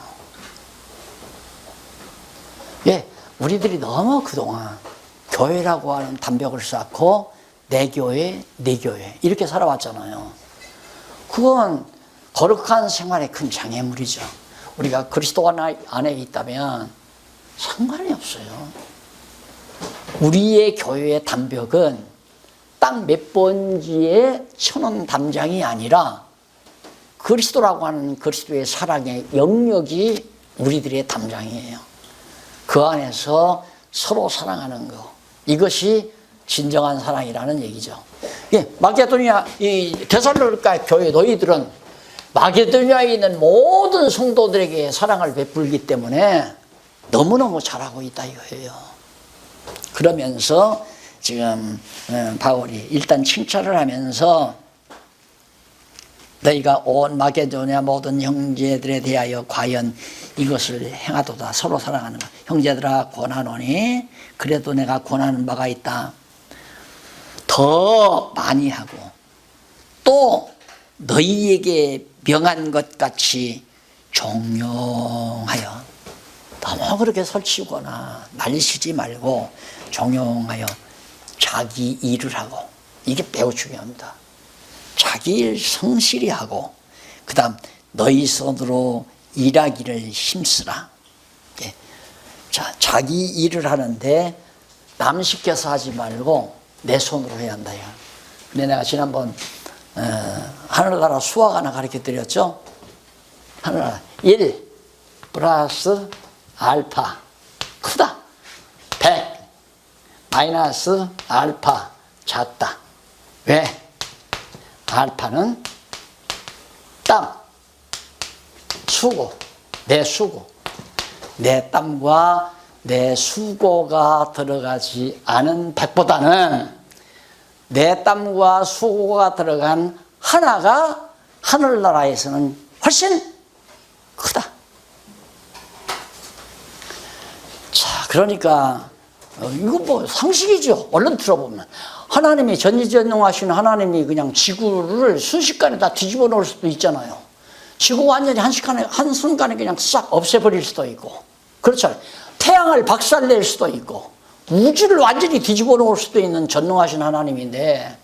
예, 우리들이 너무 그동안 교회라고 하는 담벽을 쌓고 내 교회, 내 교회 이렇게 살아왔잖아요. 그건 거룩한 생활의 큰 장애물이죠. 우리가 그리스도 안에 있다면 상관이 없어요. 우리의 교회의 담벽은 땅 몇 번지의 천원 담장이 아니라 그리스도라고 하는 그리스도의 사랑의 영역이 우리들의 담장이에요. 그 안에서 서로 사랑하는 거, 이것이 진정한 사랑이라는 얘기죠. 예, 마게도냐, 이 데살로니가 교회 너희들은 마게도냐에 있는 모든 성도들에게 사랑을 베풀기 때문에 너무너무 잘하고 있다 이거예요. 그러면서 지금 바울이 일단 칭찬을 하면서 너희가 온 마게도냐 모든 형제들에 대하여 과연 이것을 행하도다. 서로 사랑하는 것. 형제들아 권하노니 그래도 내가 권하는 바가 있다. 더 많이 하고 또 너희에게 명한 것 같이 종용하여, 너무 그렇게 설치거나 날리시지 말고 종용하여 자기 일을 하고, 이게 매우 중요합니다. 자기 일 성실히 하고, 그 다음 너희 손으로 일하기를 힘쓰라. 예. 자, 자기 일을 하는데 남 시켜서 하지 말고 내 손으로 해야 한다. 근데 내가 지난번 하늘나라 수학 하나 가르쳐 드렸죠. 하늘나라 1 플러스 알파 크다. 100 마이너스 알파 작다. 왜? 알파는 땀, 수고, 내 수고. 내 땀과 내 수고가 들어가지 않은 100보다는 내 땀과 수고가 들어간 하나가 하늘나라에서는 훨씬 크다. 자, 그러니까 이거 뭐 상식이죠. 얼른 들어보면 하나님이 전지전능하신 하나님이 그냥 지구를 순식간에 다 뒤집어 놓을 수도 있잖아요. 지구 완전히 한순간에 그냥 싹 없애버릴 수도 있고, 그렇잖아요. 태양을 박살낼 수도 있고, 우주를 완전히 뒤집어 놓을 수도 있는 전능하신 하나님인데,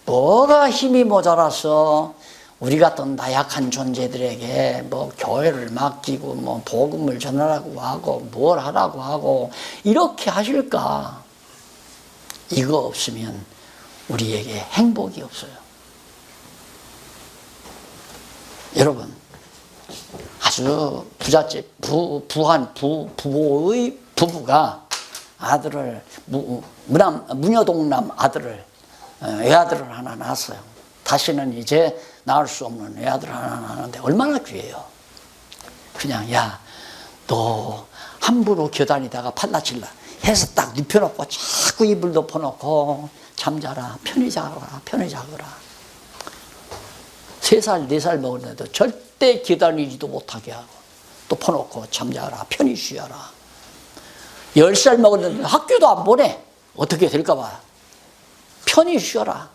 뭐가 힘이 모자라서 우리 같은 나약한 존재들에게 뭐 교회를 맡기고 뭐 복음을 전하라고 하고 뭘 하라고 하고 이렇게 하실까? 이거 없으면 우리에게 행복이 없어요. 여러분, 아주 부잣집 부한 부부의 부부가 아들을 무녀동남 아들을 외아들을 하나 낳았어요. 다시는 이제 낳을 수 없는 외아들 하나 낳았는데 얼마나 귀해요. 그냥 야, 너 함부로 교단이다가 팔라칠라 해서 딱 눕혀놓고 자꾸 이불 덮어놓고 잠자라, 편히 자거라, 편히 자거라. 3살, 4살 먹었는데도 절대 교단이지도 못하게 하고 또 퍼놓고 잠자라, 편히 쉬어라. 10살 먹었는데 학교도 안 보내. 어떻게 될까 봐. 편히 쉬어라.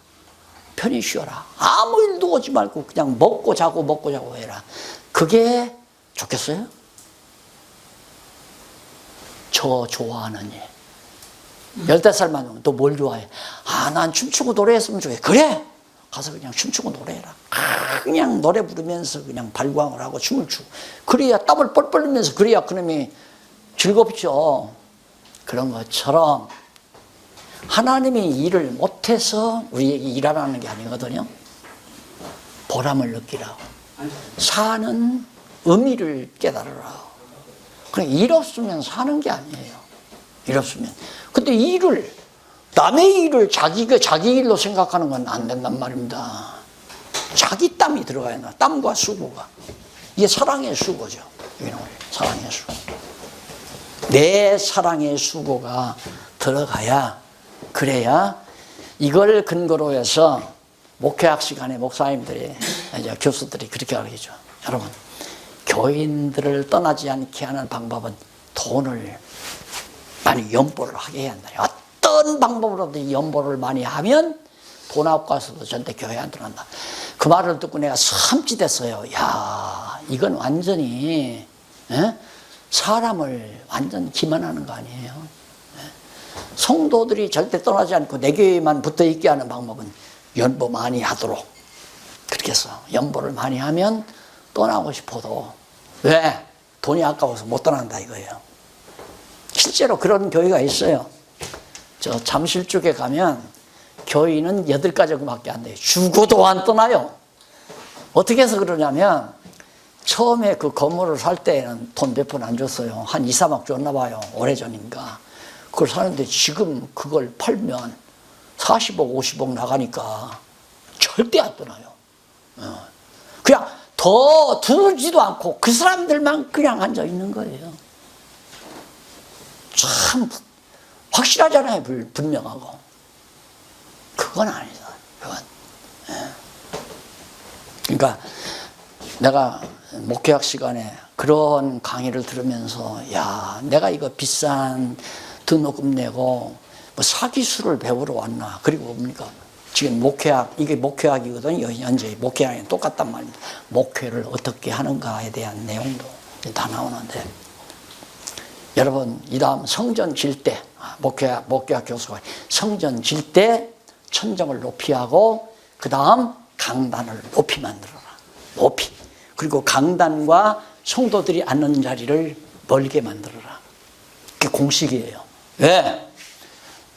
편히 쉬어라. 아무 일도 오지 말고 그냥 먹고 자고 해라. 그게 좋겠어요? 저 좋아하는 일. 15살만 되면 너 뭘 좋아해? 아, 난 춤추고 노래했으면 좋아해. 그래? 가서 그냥 춤추고 노래해라. 그냥 노래 부르면서 그냥 발광을 하고 춤을 추고. 그래야 땀을 뻘뻘 흘리면서 그래야 그놈이 즐겁죠. 그런 것처럼 하나님이 일을 못해서 우리에게 일하라는 게 아니거든요. 보람을 느끼라고. 사는 의미를 깨달으라고. 그냥 일 없으면 사는 게 아니에요. 일 없으면. 근데 일을, 남의 일을 자기 일로 생각하는 건 안 된단 말입니다. 자기 땀이 들어가야 한다. 땀과 수고가. 이게 사랑의 수고죠. 사랑의 수고. 내 사랑의 수고가 들어가야, 그래야 이걸 근거로 해서 목회학 시간에 목사님들이, 이제 교수들이 그렇게 가르치죠. 여러분, 교인들을 떠나지 않게 하는 방법은 돈을 많이 연보를 하게 해야 한다. 어떤 방법으로든 연보를 많이 하면 돈 아까워서도 절대 교회 안 들어간다. 그 말을 듣고 내가 삼찌됐어요. 야, 이건 완전히 사람을 완전 기만하는 거 아니에요. 성도들이 절대 떠나지 않고 내 교회만 붙어 있게 하는 방법은 연보 많이 하도록 그렇게 해서 연보를 많이 하면 떠나고 싶어도 왜? 돈이 아까워서 못 떠난다 이거예요. 실제로 그런 교회가 있어요. 저 잠실 쪽에 가면 교인은 8가족밖에 안 돼요. 죽어도 안 떠나요. 어떻게 해서 그러냐면 처음에 그 건물을 살 때는 돈 몇 푼 안 줬어요. 한 2, 3억 줬나 봐요. 오래전인가. 그걸 사는데 지금 그걸 팔면 40억, 50억 나가니까 절대 안 떠나요. 그냥 더 두지도 않고 그 사람들만 그냥 앉아 있는 거예요. 참 확실하잖아요. 분명하고. 그건 아니다. 그건. 그러니까 내가 목회학 시간에 그런 강의를 들으면서 야, 내가 이거 비싼 등록금 내고 뭐 사기술을 배우러 왔나. 그리고 뭡니까? 지금 목회학, 이게 목회학이거든요. 현재 목회학이 똑같단 말입니다. 목회를 어떻게 하는가에 대한 내용도 다 나오는데 여러분, 이 다음 성전 질 때, 목회학 교수가 성전 질 때 천정을 높이 하고 그 다음 강단을 높이 만들어라. 높이. 그리고 강단과 성도들이 앉는 자리를 멀게 만들어라. 그게 공식이에요. 왜?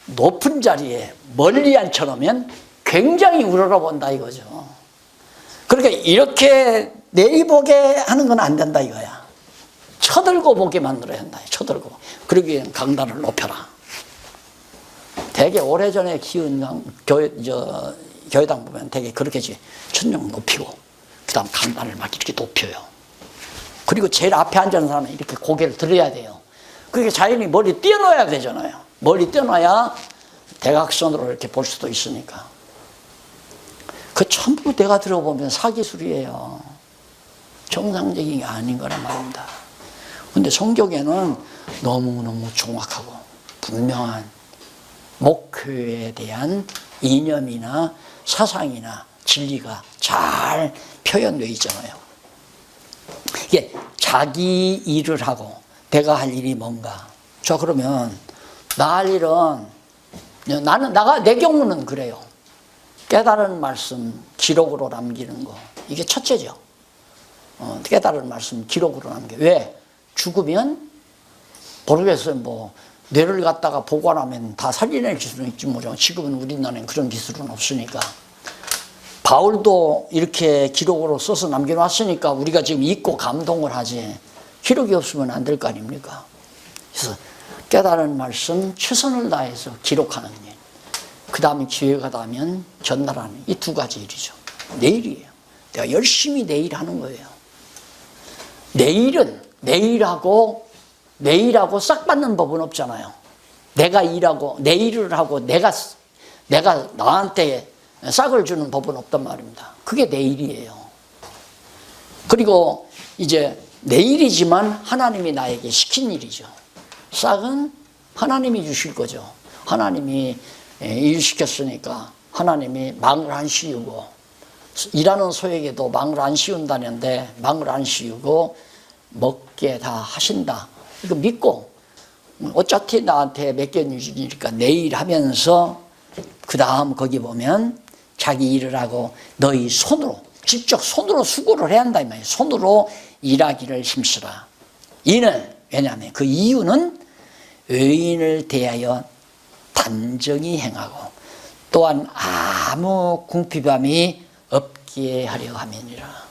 높은 자리에 멀리 앉혀놓으면 굉장히 우러러본다 이거죠. 그러니까 이렇게 내리보게 하는 건 안 된다 이거야. 쳐들고 보게 만들어야 한다. 쳐들고. 그러기 위해 강단을 높여라. 되게 오래전에 키운 교회당 보면 되게 그렇게 천정 높이고 그 다음 강단을 막 이렇게 높여요. 그리고 제일 앞에 앉은 사람은 이렇게 고개를 들어야 돼요. 그게 자연히 머리 띄어놔야 되잖아요. 머리 띄어놔야 대각선으로 이렇게 볼 수도 있으니까. 그 전부 내가 들어보면 사기술이에요. 정상적인 게 아닌 거란 말입니다. 근데 성경에는 너무너무 정확하고 분명한 목회에 대한 이념이나 사상이나 진리가 잘 표현되어 있잖아요. 이게 자기 일을 하고 내가 할 일이 뭔가. 자, 그러면 나 할 일은 내 경우는 그래요. 깨달은 말씀 기록으로 남기는 거. 이게 첫째죠. 깨달은 말씀 기록으로 남겨. 왜? 죽으면 모르겠어요. 뭐 뇌를 갖다가 보관하면 다 살려낼 기술은 있지 뭐죠. 지금은 우리나라는 그런 기술은 없으니까. 바울도 이렇게 기록으로 써서 남겨놨으니까 우리가 지금 읽고 감동을 하지. 기록이 없으면 안 될 거 아닙니까? 그래서 깨달은 말씀 최선을 다해서 기록하는 일. 그 다음에 기회가 닿으면 전달하는 이 두 가지 일이죠. 내일이에요. 내가 열심히 내일 하는 거예요. 내일은 내일하고 싹 받는 법은 없잖아요. 내가 일하고 내 일을 하고 내가 나한테 싹을 주는 법은 없단 말입니다. 그게 내일이에요. 그리고 이제 내일이지만 하나님이 나에게 시킨 일이죠. 싹은 하나님이 주실 거죠. 하나님이 일 시켰으니까 하나님이 망을 안 씌우고, 일하는 소에게도 망을 안 씌운다는데 망을 안 씌우고 먹게 다 하신다. 이거 믿고 어차피 나한테 맡겨주시니까 내일 하면서 그 다음 거기 보면 자기 일을 하고 너희 손으로 직접 손으로 수고를 해야 한다 이 말이에요. 손으로 일하기를 힘쓰라. 이는 왜냐하면 그 이유는 의인을 대하여 단정히 행하고 또한 아무 궁핍함이 없게 하려 함이니라.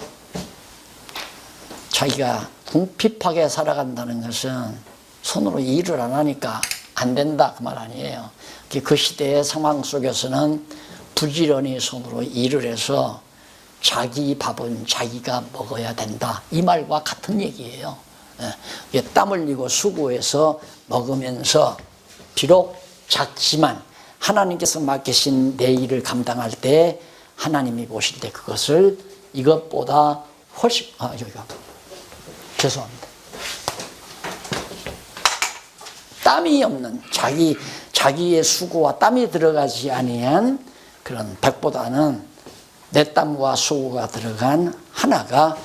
자기가 궁핍하게 살아간다는 것은 손으로 일을 안 하니까 안 된다 그 말 아니에요. 그 시대의 상황 속에서는 부지런히 손으로 일을 해서 자기 밥은 자기가 먹어야 된다. 이 말과 같은 얘기예요. 땀 흘리고 수고해서 먹으면서 비록 작지만 하나님께서 맡기신 내 일을 감당할 때 하나님이 보실 때 그것을 이것보다 훨씬 죄송합니다. 땀이 없는 자기의 수고와 땀이 들어가지 아니한 그런 백보다는 내 땀과 수고가 들어간 하나가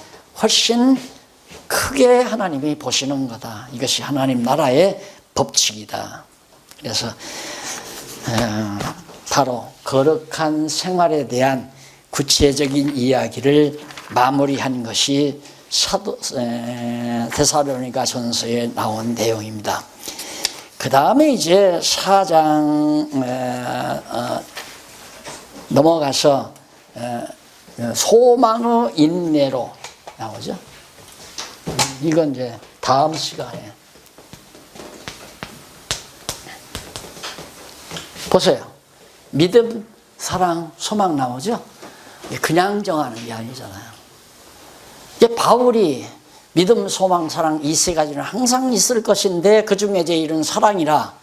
훨씬 크게 하나님이 보시는 거다. 이것이 하나님 나라의 법칙이다. 그래서 바로 거룩한 생활에 대한 구체적인 이야기를 마무리한 것이 데살로니가 전서에 나온 내용입니다. 그 다음에 이제 4장 넘어가서 소망의 인내로 나오죠. 이건 이제 다음 시간에 보세요. 믿음, 사랑, 소망 나오죠. 그냥 정하는 게 아니잖아요. 이게 바울이 믿음, 소망, 사랑 이 세 가지는 항상 있을 것인데 그 중에 제일은 사랑이라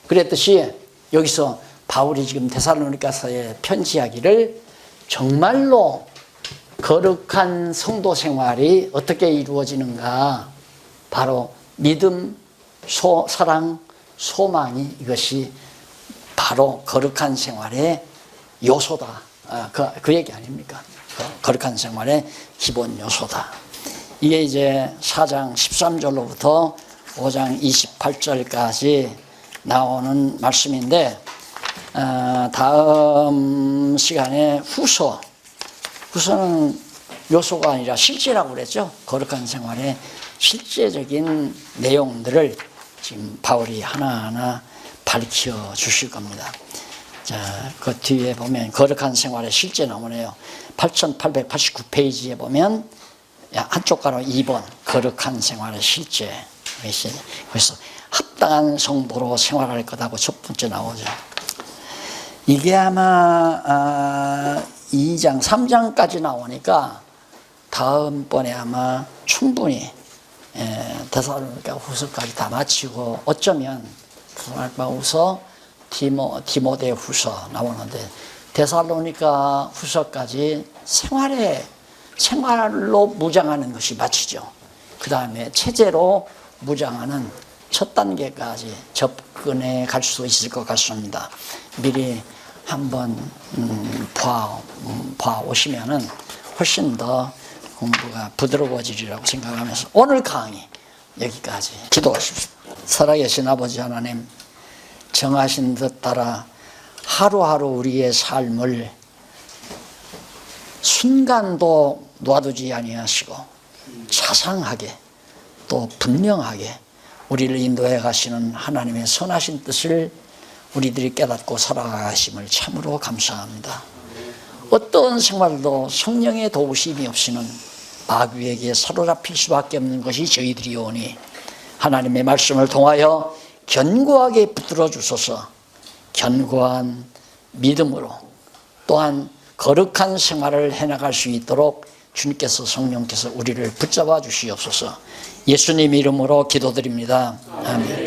그랬듯이 여기서 바울이 지금 데살로니가서에 편지하기를 정말로 거룩한 성도 생활이 어떻게 이루어지는가, 바로 믿음, 사랑, 소망이 이것이 바로 거룩한 생활의 요소다. 그 얘기 아닙니까? 거룩한 생활의 기본 요소다. 이게 이제 4장 13절로부터 5장 28절까지 나오는 말씀인데, 다음 시간에 후서는 요소가 아니라 실제라고 그랬죠. 거룩한 생활의 실제적인 내용들을 지금 바울이 하나하나 밝혀 주실 겁니다. 자, 그 뒤에 보면 거룩한 생활의 실제 나오네요. 8889페이지에 보면 한쪽 가로 2번 거룩한 생활의 실제. 그래서 합당한 성도로 생활할 거다고 첫 번째 나오죠. 이게 아마 2장, 3장까지 나오니까 다음번에 아마 충분히 데살로니가 후서까지 다 마치고, 어쩌면 데살로니가 후서, 디모데 후서 나오는데 데살로니가 후서까지 생활로 무장하는 것이 마치죠. 그 다음에 체제로 무장하는 첫 단계까지 접근해 갈 수 있을 것 같습니다. 미리 한번 봐 오시면은 훨씬 더 공부가 부드러워지리라고 생각하면서 오늘 강의 여기까지 기도하십시오. 살아계신 아버지 하나님, 정하신 뜻 따라 하루하루 우리의 삶을 순간도 놔두지 아니하시고 자상하게 또 분명하게 우리를 인도해 가시는 하나님의 선하신 뜻을 우리들이 깨닫고 살아가심을 참으로 감사합니다. 어떤 생활도 성령의 도우심이 없이는 마귀에게 사로잡힐 수밖에 없는 것이 저희들이오니 하나님의 말씀을 통하여 견고하게 붙들어 주소서. 견고한 믿음으로 또한 거룩한 생활을 해나갈 수 있도록 주님께서 성령께서 우리를 붙잡아 주시옵소서. 예수님 이름으로 기도드립니다. 아멘.